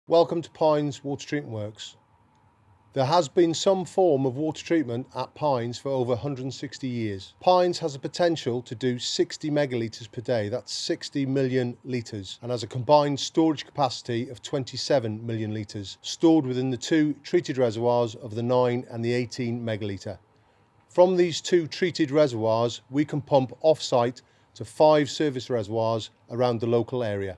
Welcome to Pines Water Treatment Works. There has been some form of water treatment at Pines for over 160 years. Pines has a potential to do 60 megalitres per day, that's 60 million litres, and has a combined storage capacity of 27 million litres, stored within the two treated reservoirs of the 9 and the 18 megalitre. From these two treated reservoirs, we can pump off-site to 5 service reservoirs around the local area.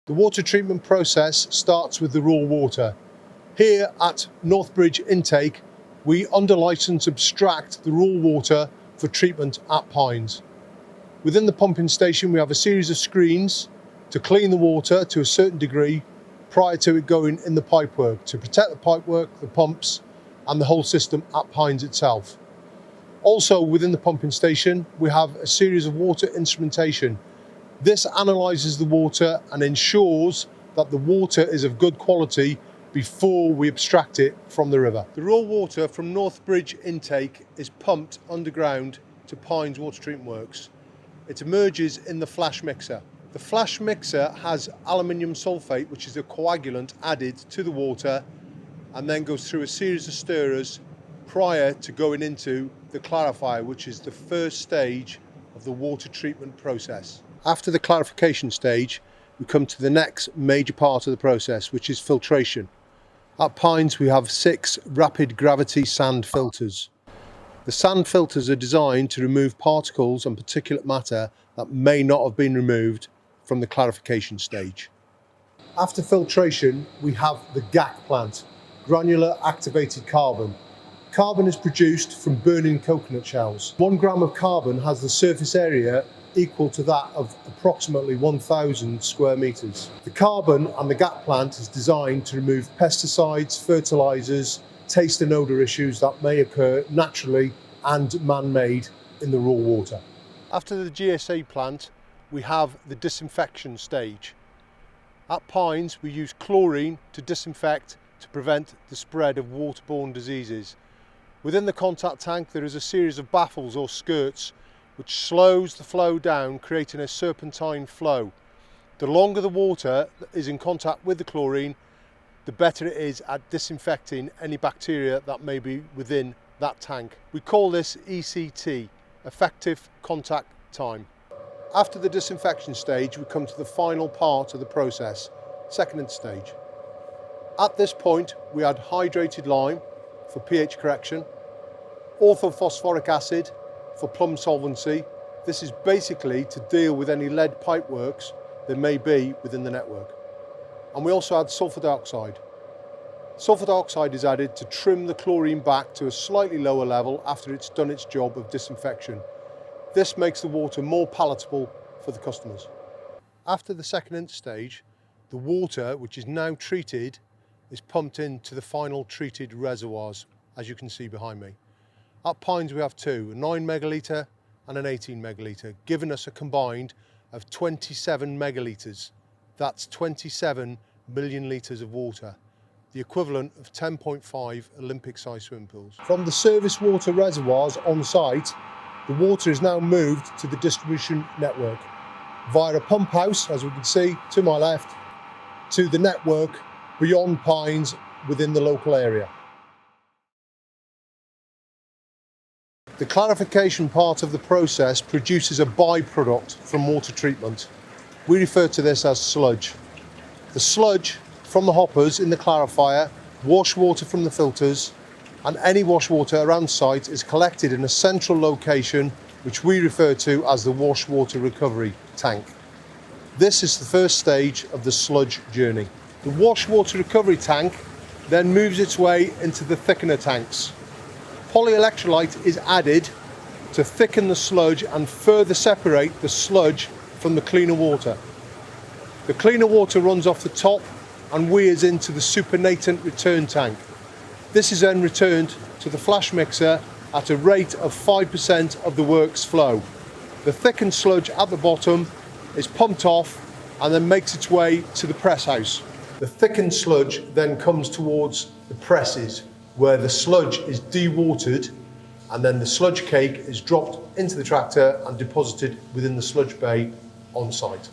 The water treatment process starts with the raw water. Here at Northbridge Intake, we under licence abstract the raw water for treatment at Pines. Within the pumping station, we have a series of screens to clean the water to a certain degree prior to it going in the pipework, to protect the pipework, the pumps and the whole system at Pines itself. Also within the pumping station, we have a series of water instrumentation. This analyses the water and ensures that the water is of good quality before we abstract it from the river. The raw water from Northbridge Intake is pumped underground to Pines Water Treatment Works. It emerges in the flash mixer. The flash mixer has aluminium sulfate, which is a coagulant added to the water, and then goes through a series of stirrers prior to going into the clarifier, which is the first stage of the water treatment process. After the clarification stage, we come to the next major part of the process, which is filtration. At Pines, we have 6 rapid gravity sand filters. The sand filters are designed to remove particles and particulate matter that may not have been removed from the clarification stage. After filtration, we have the GAC plant, granular activated carbon. Carbon is produced from burning coconut shells. 1 gram of carbon has the surface area equal to that of approximately 1,000 square metres. The carbon and the GAC plant is designed to remove pesticides, fertilisers, taste and odour issues that may occur naturally and man-made in the raw water. After the GSA plant, we have the disinfection stage. At Pines, we use chlorine to disinfect to prevent the spread of waterborne diseases. Within the contact tank, there is a series of baffles or skirts which slows the flow down, creating a serpentine flow. The longer the water is in contact with the chlorine, the better it is at disinfecting any bacteria that may be within that tank. We call this ECT, effective contact time. After the disinfection stage, we come to the final part of the process, second stage. At this point, we add hydrated lime for pH correction, orthophosphoric acid for plumb solvency. This is basically to deal with any lead pipeworks there may be within the network. And we also add sulfur dioxide. Sulfur dioxide is added to trim the chlorine back to a slightly lower level after it's done its job of disinfection. This makes the water more palatable for the customers. After the second stage, the water, which is now treated, is pumped into the final treated reservoirs, as you can see behind me. At Pines we have 2, a 9 megalitre and an 18 megalitre, giving us a combined of 27 megalitres. That's 27 million litres of water, the equivalent of 10.5 Olympic-sized swimming pools. From the service water reservoirs on site, the water is now moved to the distribution network via a pump house, as we can see to my left, to the network beyond Pines within the local area. The clarification part of the process produces a byproduct from water treatment. We refer to this as sludge. The sludge from the hoppers in the clarifier wash water from the filters, and any wash water around site is collected in a central location which we refer to as the wash water recovery tank. This is the first stage of the sludge journey. The wash water recovery tank then moves its way into the thickener tanks. Polyelectrolyte is added to thicken the sludge and further separate the sludge from the cleaner water. The cleaner water runs off the top and wears into the supernatant return tank. This is then returned to the flash mixer at a rate of 5% of the works flow. The thickened sludge at the bottom is pumped off and then makes its way to the press house. The thickened sludge then comes towards the presses, where the sludge is dewatered, and then the sludge cake is dropped into the tractor and deposited within the sludge bay on site.